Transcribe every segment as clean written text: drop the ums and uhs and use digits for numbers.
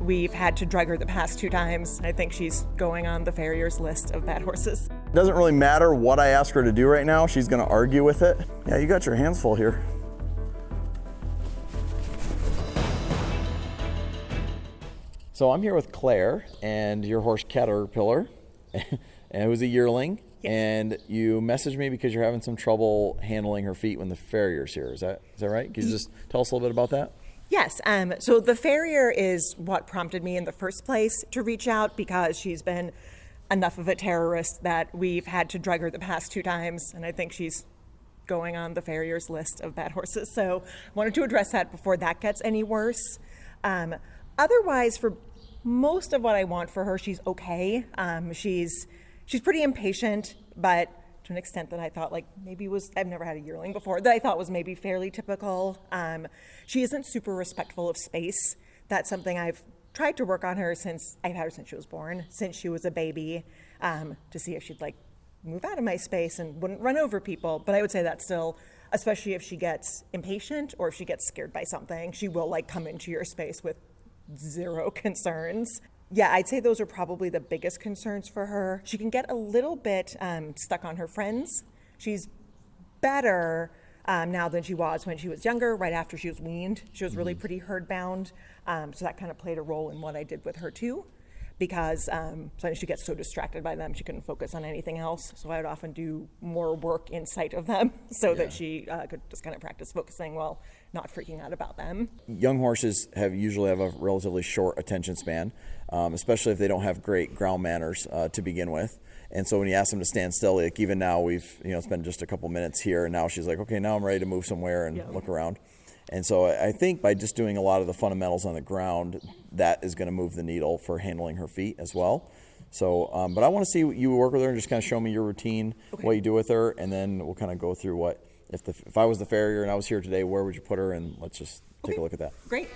we've had to drug her the past 2 times. I think she's going on the farrier's list of bad horses. It doesn't really matter what I ask her to do right now. She's gonna argue with it. Yeah, you got your hands full here. So I'm here with Claire and your horse Caterpillar, and who's a yearling. Yes. And you messaged me because you're having some trouble handling her feet when the farrier's here. Is that right? Can you just tell us a little bit about that? Yes, so the farrier is what prompted me in the first place to reach out, because she's been enough of a terrorist that we've had to drug her the past 2 times, and I think she's going on the farrier's list of bad horses. So I wanted to address that before that gets any worse. Otherwise, for most of what I want for her, she's okay. She's pretty impatient, but to an extent that I thought I've never had a yearling before, that I thought was maybe fairly typical. She isn't super respectful of space. That's something I've tried to work on her since I've had her since she was born, since she was a baby, to see if she'd move out of my space and wouldn't run over people. But I would say that still, especially if she gets impatient or if she gets scared by something, she will come into your space with 0 concerns. Yeah, I'd say those are probably the biggest concerns for her. She can get a little bit stuck on her friends. She's better now than she was when she was younger, right after she was weaned. She was really pretty herd bound. So that kind of played a role in what I did with her too, because sometimes she gets so distracted by them, she couldn't focus on anything else. So I would often do more work in sight of them so that she could just kind of practice focusing while not freaking out about them. Young horses usually have a relatively short attention span, especially if they don't have great ground manners to begin with. And so when you ask them to stand still, even now we've spent just a couple minutes here, and now she's like, okay, now I'm ready to move somewhere and look around. And so I think by just doing a lot of the fundamentals on the ground, that is going to move the needle for handling her feet as well. So, but I want to see you work with her and just kind of show me your routine, what you do with her, and then we'll kind of go through what, if I was the farrier and I was here today, where would you put her? And let's just take a look at that. Great.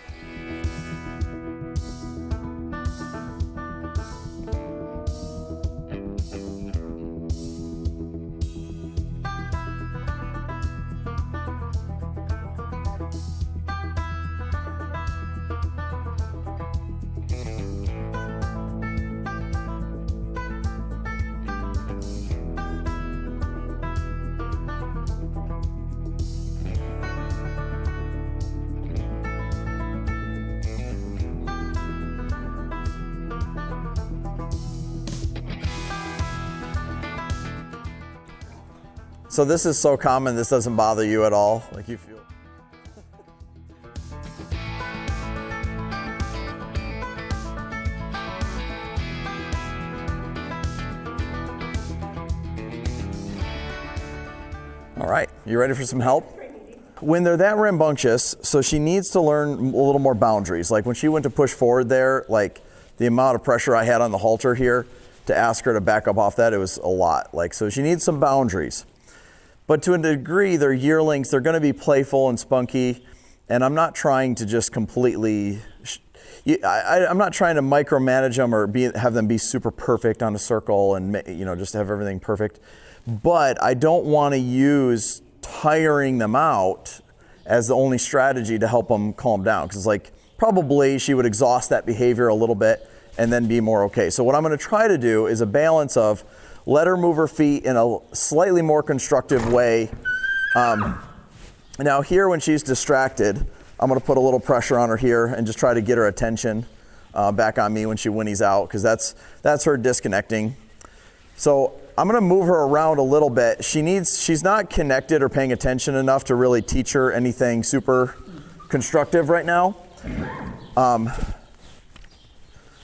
So this is so common, this doesn't bother you at all? You feel? All right, you ready for some help? When they're that rambunctious, so she needs to learn a little more boundaries. When she went to push forward there, the amount of pressure I had on the halter here to ask her to back up off that, it was a lot. So she needs some boundaries. But to a degree, they're yearlings, they're gonna be playful and spunky, and I'm not trying to just completely, I'm not trying to micromanage them or have them be super perfect on a circle and just have everything perfect. But I don't wanna use tiring them out as the only strategy to help them calm down. Because probably she would exhaust that behavior a little bit and then be more okay. So what I'm gonna try to do is a balance of let her move her feet in a slightly more constructive way. Now here, when she's distracted, I'm gonna put a little pressure on her here and just try to get her attention back on me when she whinnies out, because that's her disconnecting. So I'm gonna move her around a little bit. She's not connected or paying attention enough to really teach her anything super constructive right now.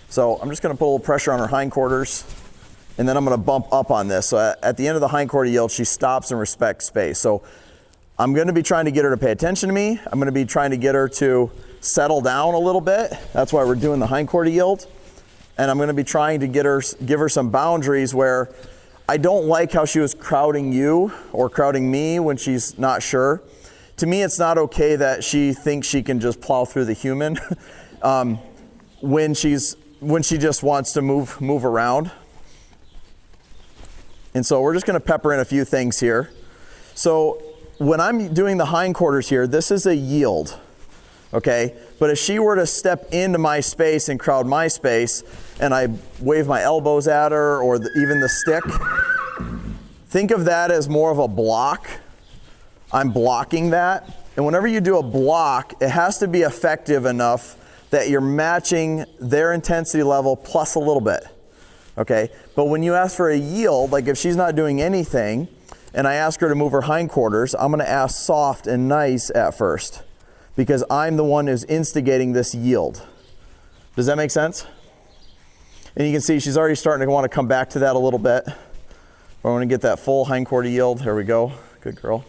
So I'm just gonna put a little pressure on her hindquarters, and then I'm gonna bump up on this. So at the end of the hindquarter yield, she stops and respects space. So I'm gonna be trying to get her to pay attention to me. I'm gonna be trying to get her to settle down a little bit. That's why we're doing the hindquarter yield. And I'm gonna be trying to give her some boundaries where I don't like how she was crowding you or crowding me when she's not sure. To me, it's not okay that she thinks she can just plow through the human when she just wants to move around. And so we're just gonna pepper in a few things here. So when I'm doing the hindquarters here, this is a yield. okay? But if she were to step into my space and crowd my space, and I wave my elbows at her or even the stick, think of that as more of a block. I'm blocking that. And whenever you do a block, it has to be effective enough that you're matching their intensity level plus a little bit, okay? But when you ask for a yield, like if she's not doing anything, and I ask her to move her hindquarters, I'm gonna ask soft and nice at first, because I'm the one who's instigating this yield. Does that make sense? And you can see she's already starting to want to come back to that a little bit. I want to get that full hindquarter yield. There we go. Good girl.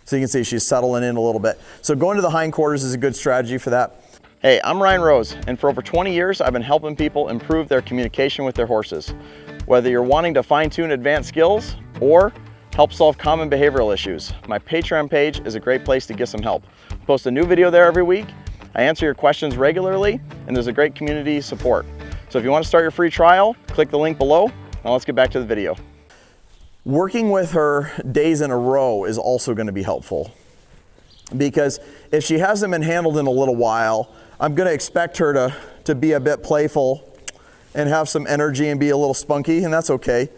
So you can see she's settling in a little bit. So going to the hindquarters is a good strategy for that. Hey, I'm Ryan Rose, and for over 20 years, I've been helping people improve their communication with their horses. Whether you're wanting to fine-tune advanced skills or help solve common behavioral issues, my Patreon page is a great place to get some help. I post a new video there every week. I answer your questions regularly, and there's a great community support. So if you want to start your free trial, click the link below. Now let's get back to the video. Working with her days in a row is also going to be helpful, because if she hasn't been handled in a little while, I'm going to expect her to be a bit playful and have some energy and be a little spunky, and that's okay.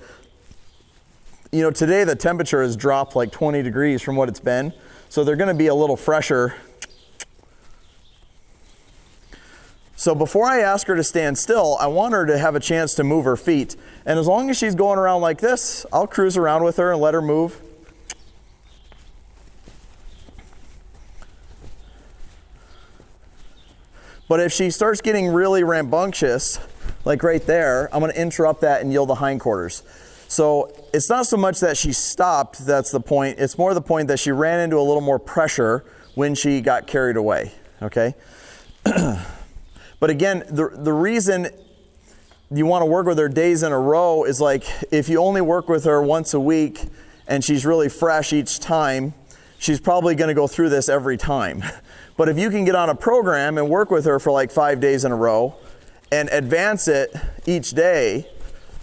You know, today the temperature has dropped like 20 degrees from what it's been, so they're going to be a little fresher. So before I ask her to stand still, I want her to have a chance to move her feet. And as long as she's going around like this, I'll cruise around with her and let her move. But if she starts getting really rambunctious, like right there, I'm going to interrupt that and yield the hindquarters. So it's not so much that she stopped, that's the point. It's more the point that she ran into a little more pressure when she got carried away, okay? But again, the reason you want to work with her days in a row is like if you only work with her once a week and she's really fresh each time, she's probably going to go through this every time. But if you can get on a program and work with her for like 5 days in a row and advance it each day,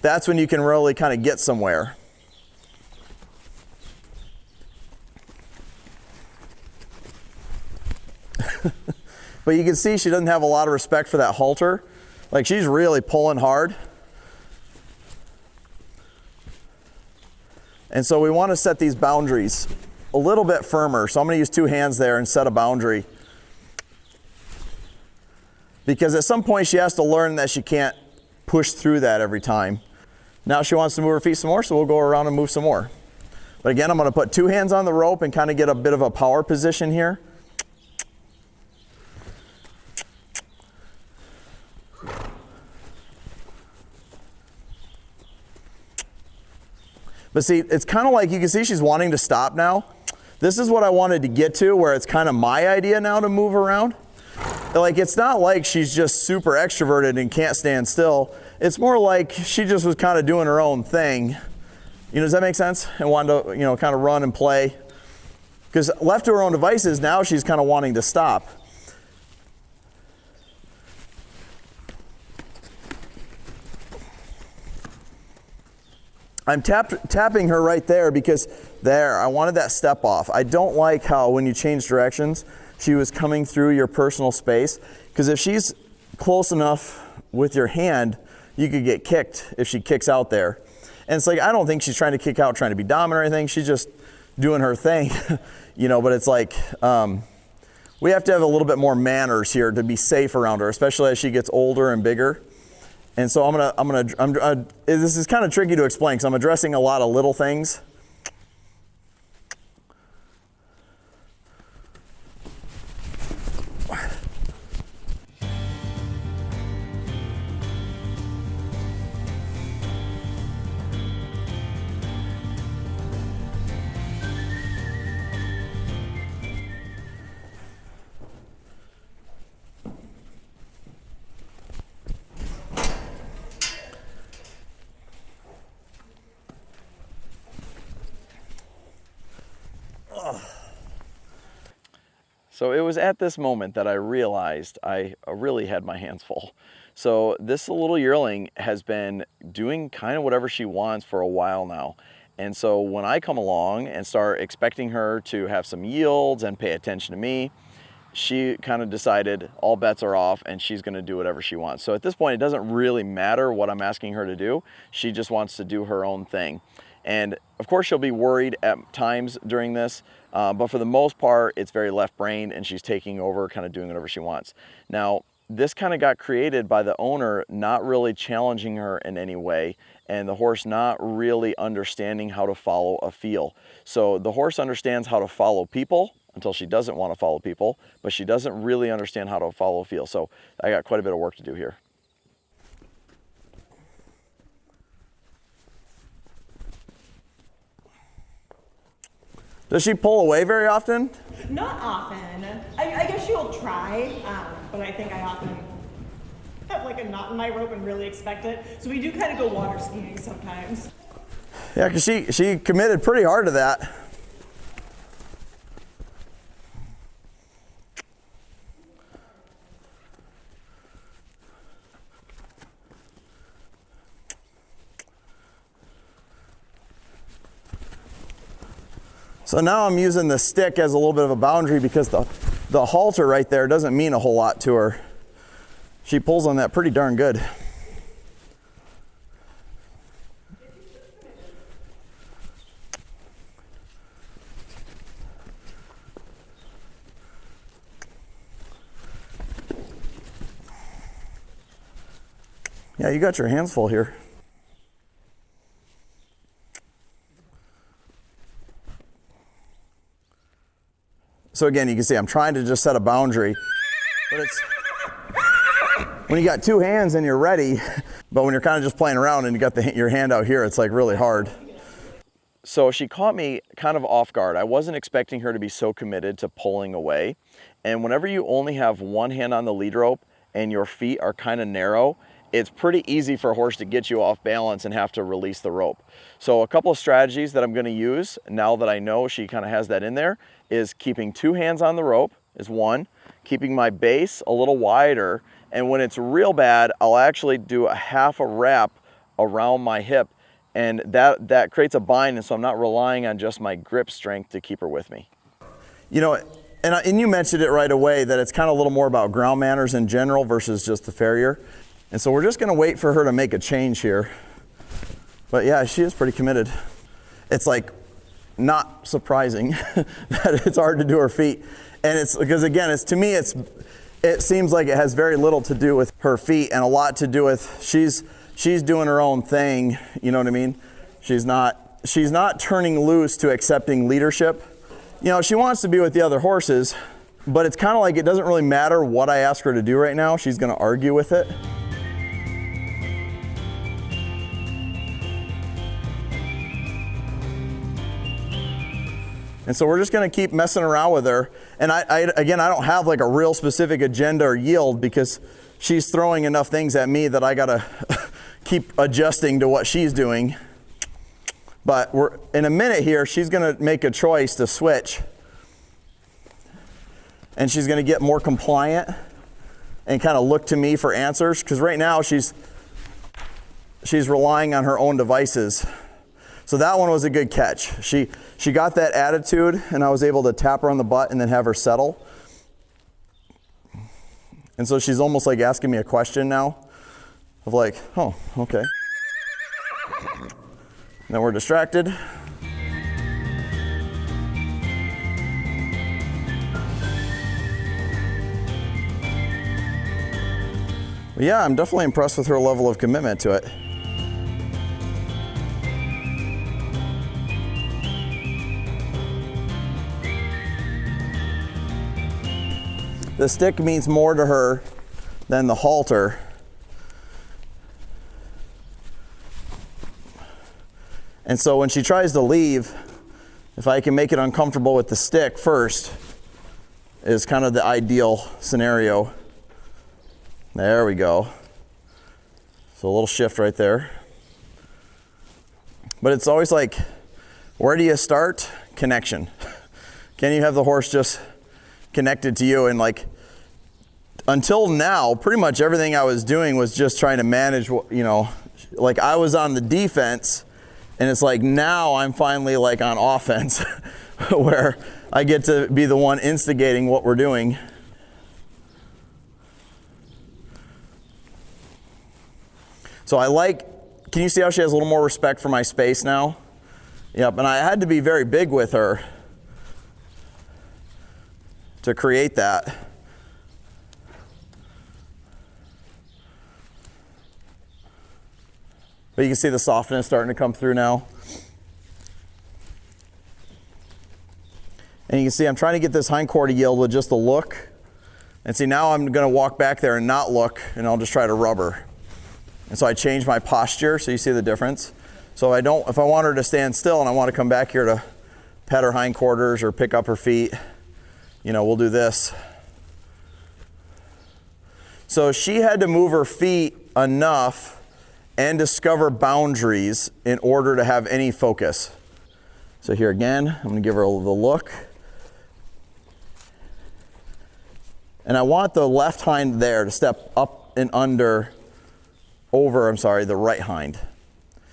that's when you can really kind of get somewhere. But you can see she doesn't have a lot of respect for that halter. Like she's really pulling hard. And so we want to set these boundaries a little bit firmer. So I'm going to use 2 hands there and set a boundary. Because at some point she has to learn that she can't push through that every time. Now she wants to move her feet some more, so we'll go around and move some more. But again, I'm going to put 2 hands on the rope and kind of get a bit of a power position here. But see, it's kind of like you can see she's wanting to stop now. This is what I wanted to get to, where it's kind of my idea now to move around. Like it's not like she's just super extroverted and can't stand still. It's more like she just was kind of doing her own thing. You know, does that make sense? And wanted to, you know, kind of run and play. Because left to her own devices, now she's kind of wanting to stop. I'm tapping her right there because there, I wanted that step off. I don't like how when you change directions, she was coming through your personal space. Because if she's close enough with your hand, you could get kicked if she kicks out there. And it's like, I don't think she's trying to kick out, trying to be dominant or anything. She's just doing her thing, you know, but it's like, we have to have a little bit more manners here to be safe around her, especially as she gets older and bigger. And so this is kind of tricky to explain because I'm addressing a lot of little things. So it was at this moment that I realized I really had my hands full. So this little yearling has been doing kind of whatever she wants for a while now. And so when I come along and start expecting her to have some yields and pay attention to me, she kind of decided all bets are off and she's going to do whatever she wants. So at this point, it doesn't really matter what I'm asking her to do. She just wants to do her own thing. And of course, she'll be worried at times during this, but for the most part, it's very left-brained and she's taking over, kind of doing whatever she wants. Now, this kind of got created by the owner not really challenging her in any way, and the horse not really understanding how to follow a feel. So the horse understands how to follow people until she doesn't want to follow people, but she doesn't really understand how to follow a feel. So I got quite a bit of work to do here. Does she pull away very often? Not often. I guess she'll try, but I think I often have like a knot in my rope and really expect it. So we do kind of go water skiing sometimes. Yeah, because she committed pretty hard to that. So now I'm using the stick as a little bit of a boundary because the halter right there doesn't mean a whole lot to her. She pulls on that pretty darn good. Yeah, you got your hands full here. So again, you can see I'm trying to just set a boundary, but it's when you got two hands and you're ready, but when you're kind of just playing around and you got your hand out here, it's like really hard. So she caught me kind of off guard. I wasn't expecting her to be so committed to pulling away. And whenever you only have one hand on the lead rope and your feet are kind of narrow, it's pretty easy for a horse to get you off balance and have to release the rope. So a couple of strategies that I'm going to use now that I know she kind of has that in there is keeping two hands on the rope is one, keeping my base a little wider, and when it's real bad, I'll actually do a half a wrap around my hip, and that creates a bind, and so I'm not relying on just my grip strength to keep her with me. You know, and you mentioned it right away that it's kind of a little more about ground manners in general versus just the farrier. And so we're just gonna wait for her to make a change here. But yeah, she is pretty committed. It's like not surprising that it's hard to do her feet. And it's because again, to me, it seems like it has very little to do with her feet and a lot to do with she's doing her own thing, you know what I mean? She's not turning loose to accepting leadership. You know, she wants to be with the other horses, but it's kind of like it doesn't really matter what I ask her to do right now, she's gonna argue with it. And so we're just gonna keep messing around with her. And again, I don't have like a real specific agenda or yield because she's throwing enough things at me that I gotta keep adjusting to what she's doing. But we're in a minute here, she's gonna make a choice to switch. And she's gonna get more compliant and kind of look to me for answers. Because right now she's relying on her own devices. So that one was a good catch. She got that attitude and I was able to tap her on the butt and then have her settle. And so she's almost like asking me a question now of like, oh, okay. Then we're distracted. But yeah, I'm definitely impressed with her level of commitment to it. The stick means more to her than the halter. And so when she tries to leave, if I can make it uncomfortable with the stick first, is kind of the ideal scenario. There we go. So a little shift right there. But it's always like, where do you start? Connection. Can you have the horse just connected to you? And like, until now, pretty much everything I was doing was just trying to manage, you know, like I was on the defense, and it's like now I'm finally like on offense where I get to be the one instigating what we're doing. So can you see how she has a little more respect for my space now? Yep, and I had to be very big with her to create that. But you can see the softness starting to come through now. And you can see I'm trying to get this hindquarter to yield with just a look. And see, now I'm going to walk back there and not look, and I'll just try to rub her. And so I change my posture, so you see the difference. So if I want her to stand still and I want to come back here to pet her hindquarters or pick up her feet, we'll do this. So she had to move her feet enough and discover boundaries in order to have any focus. So here again, I'm going to give her the look. And I want the left hind there to step up and over the right hind.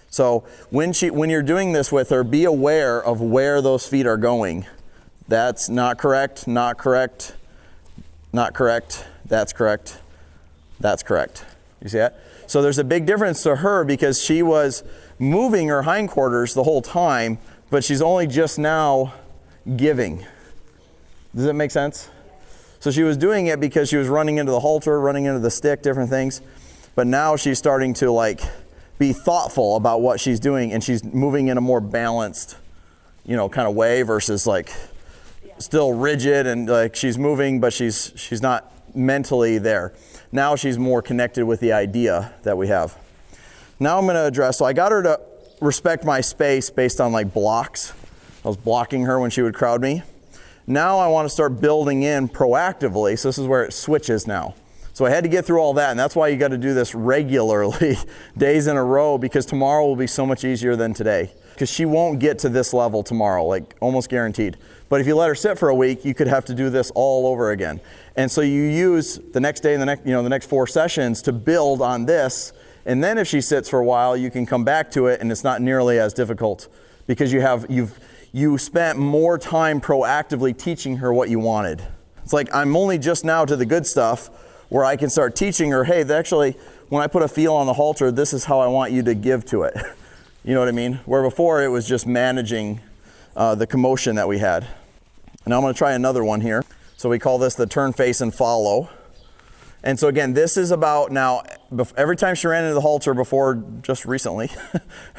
So when you're doing this with her, be aware of where those feet are going. That's not correct, not correct, not correct, that's correct, that's correct. You see that? So there's a big difference to her because she was moving her hindquarters the whole time, but she's only just now giving. Does that make sense? So she was doing it because she was running into the halter, running into the stick, different things. But now she's starting to be thoughtful about what she's doing, and she's moving in a more balanced, kind of way versus still rigid and she's moving, but she's not mentally there. Now she's more connected with the idea that we have. Now I'm going to address, so I got her to respect my space based on blocks. I was blocking her when she would crowd me. Now I want to start building in proactively, so this is where it switches now. So I had to get through all that, and that's why you got to do this regularly, days in a row, because tomorrow will be so much easier than today. Because she won't get to this level tomorrow, almost guaranteed. But if you let her sit for a week, you could have to do this all over again. And so you use the next day and the next 4 sessions to build on this. And then if she sits for a while, you can come back to it, and it's not nearly as difficult because you spent more time proactively teaching her what you wanted. It's I'm only just now to the good stuff where I can start teaching her, hey, actually, when I put a feel on the halter, this is how I want you to give to it. You know what I mean? Where before it was just managing the commotion that we had. And I'm going to try another one here. So we call this the turn, face, and follow. And so again, this is about now, every time she ran into the halter before, just recently,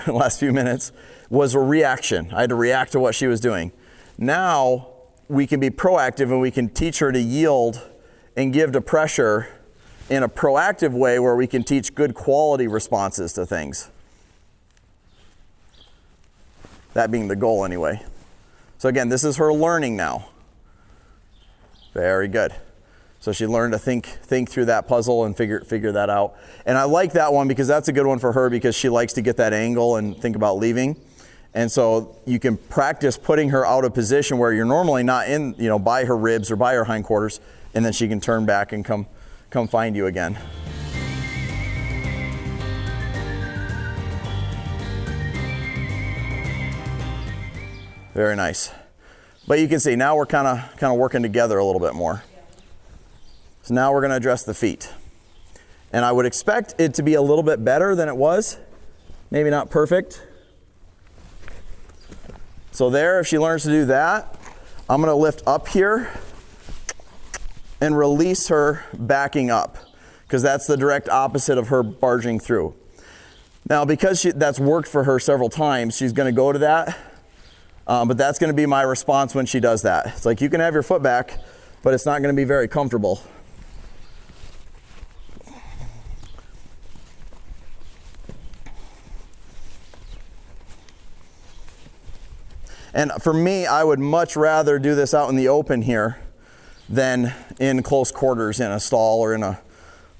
the last few minutes, was a reaction. I had to react to what she was doing. Now we can be proactive and we can teach her to yield and give to pressure in a proactive way where we can teach good quality responses to things. That being the goal anyway. So again, this is her learning now. Very good. So she learned to think through that puzzle and figure that out. And I like that one because that's a good one for her because she likes to get that angle and think about leaving. And so you can practice putting her out of position where you're normally not in, by her ribs or by her hindquarters, and then she can turn back and come find you again. Very nice. But you can see now we're kind of working together a little bit more. So now we're going to address the feet. And I would expect it to be a little bit better than it was. Maybe not perfect. So there, if she learns to do that, I'm going to lift up here and release her backing up, because that's the direct opposite of her barging through. Now, because that's worked for her several times, she's going to go to that. But that's going to be my response when she does that. It's you can have your foot back, but it's not going to be very comfortable. And for me, I would much rather do this out in the open here than in close quarters in a stall or in a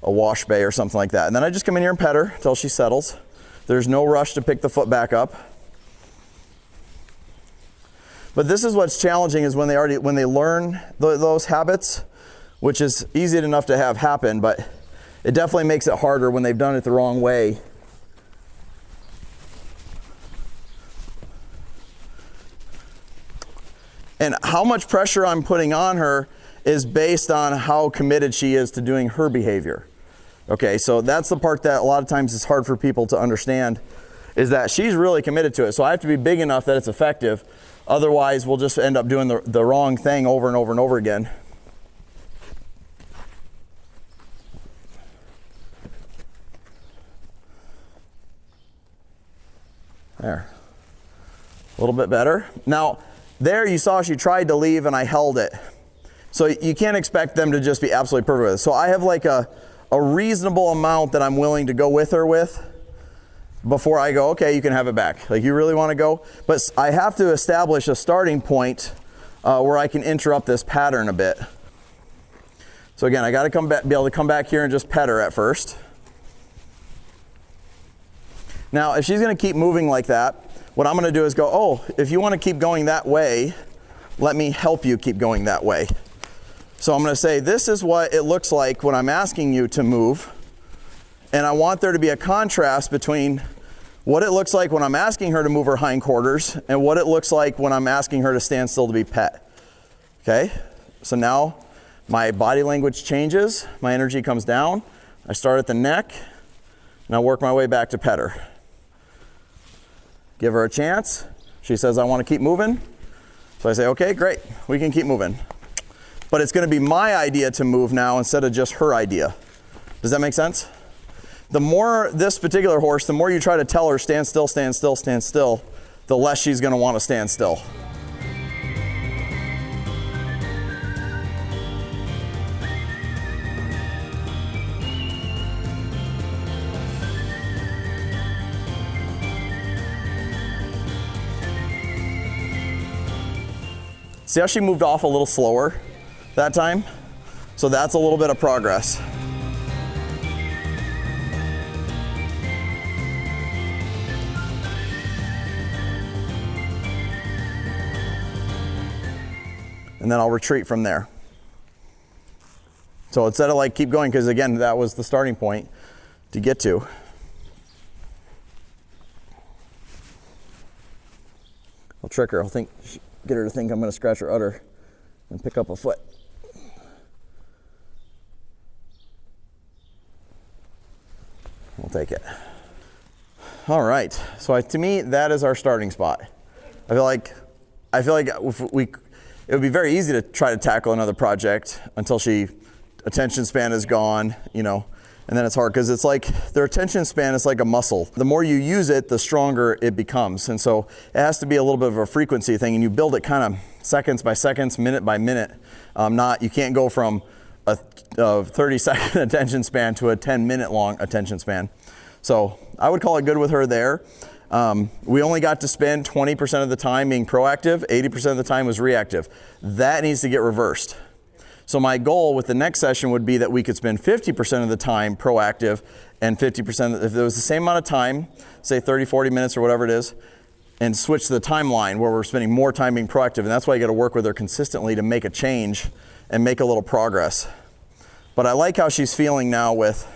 wash bay or something like that. And then I just come in here and pet her until she settles. There's no rush to pick the foot back up. But this is what's challenging is when they learn those habits, which is easy enough to have happen, but it definitely makes it harder when they've done it the wrong way. And how much pressure I'm putting on her is based on how committed she is to doing her behavior. Okay, so that's the part that a lot of times is hard for people to understand, is that she's really committed to it. So I have to be big enough that it's effective. Otherwise, we'll just end up doing the wrong thing over and over and over again. There. A little bit better. Now, there you saw she tried to leave and I held it. So you can't expect them to just be absolutely perfect with it. So I have like a reasonable amount that I'm willing to go with her with before I go, okay, you can have it back. Like, you really want to go? But I have to establish a starting point where I can interrupt this pattern a bit. So again, I got to be able to come back here and just pet her at first. Now, if she's going to keep moving like that, what I'm going to do is go, oh, if you want to keep going that way, let me help you keep going that way. So I'm going to say, this is what it looks like when I'm asking you to move. And I want there to be a contrast between what it looks like when I'm asking her to move her hindquarters and what it looks like when I'm asking her to stand still to be pet. Okay? So now my body language changes, my energy comes down, I start at the neck, and I work my way back to pet her. Give her a chance. She says, I want to keep moving. So I say, okay, great, we can keep moving. But it's going to be my idea to move now instead of just her idea. Does that make sense? The more this particular horse, the more you try to tell her, stand still, stand still, stand still, the less she's going to want to stand still. See how she moved off a little slower that time? So that's a little bit of progress. And then I'll retreat from there. So instead of like keep going, because again, that was the starting point to get to. I'll trick her. Get her to think I'm going to scratch her udder and pick up a foot. We'll take it. All right. So to me, that is our starting spot. I feel like if it would be very easy to try to tackle another project until attention span is gone, and then it's hard because it's like their attention span is like a muscle. The more you use it, the stronger it becomes. And so it has to be a little bit of a frequency thing, and you build it kind of seconds by seconds, minute by minute. You can't go from a 30-second attention span to a 10-minute long attention span. So I would call it good with her there. We only got to spend 20% of the time being proactive, 80% of the time was reactive. That needs to get reversed. So my goal with the next session would be that we could spend 50% of the time proactive and 50%, if there was the same amount of time, say 30, 40 minutes or whatever it is, and switch to the timeline where we're spending more time being proactive. And that's why you got to work with her consistently to make a change and make a little progress. But I like how she's feeling now with,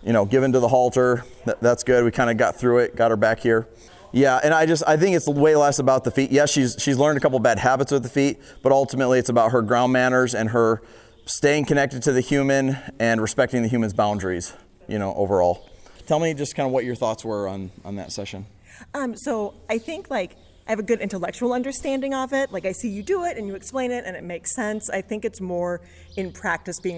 given to the halter. That's good. We kind of got through it, got her back here. Yeah, and I think it's way less about the feet. Yes, she's learned a couple bad habits with the feet, but ultimately it's about her ground manners and her staying connected to the human and respecting the human's boundaries, overall. Tell me just kind of what your thoughts were on that session. So I think I have a good intellectual understanding of it. I see you do it and you explain it and it makes sense. I think it's more in practice being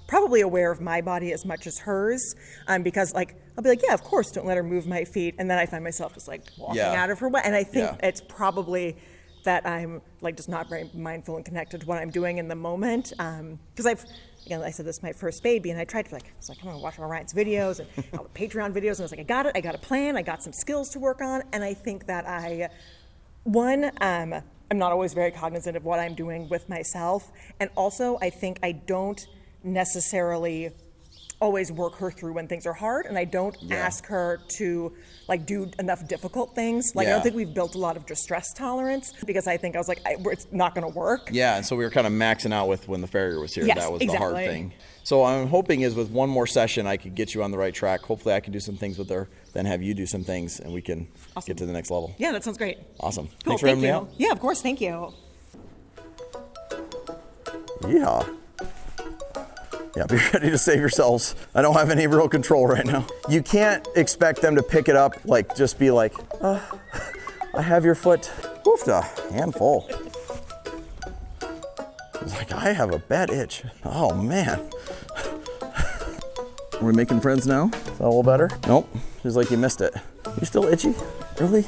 probably aware of my body as much as hers, because I'll be like, yeah, of course, don't let her move my feet, and then I find myself just walking out of her way, and I think it's probably that I'm just not very mindful and connected to what I'm doing in the moment, because I said this is my first baby, and I tried to I'm gonna watch Ryan's videos and all the Patreon videos, and I was like, I got it, I got a plan, I got some skills to work on, and I think that I'm not always very cognizant of what I'm doing with myself, and also I think I don't necessarily always work her through when things are hard, and I don't ask her to do enough difficult things. I don't think we've built a lot of distress tolerance, because I think I was it's not going to work. Yeah, and so we were kind of maxing out with when the farrier was here. Yes, that was exactly. The hard thing. So I'm hoping is with one more session I could get you on the right track. Hopefully I can do some things with her, then have you do some things, and we can get to the next level. Yeah, that sounds great. Awesome. Cool, Thanks for having me out. Yeah, of course. Thank you. Yeah. Yeah, be ready to save yourselves. I don't have any real control right now. You can't expect them to pick it up, like just be like, I have your foot. Oof, a handful. It's like, I have a bad itch. Oh man. Are we making friends now? Is that a little better? Nope. She's like, you missed it. You still itchy? Really?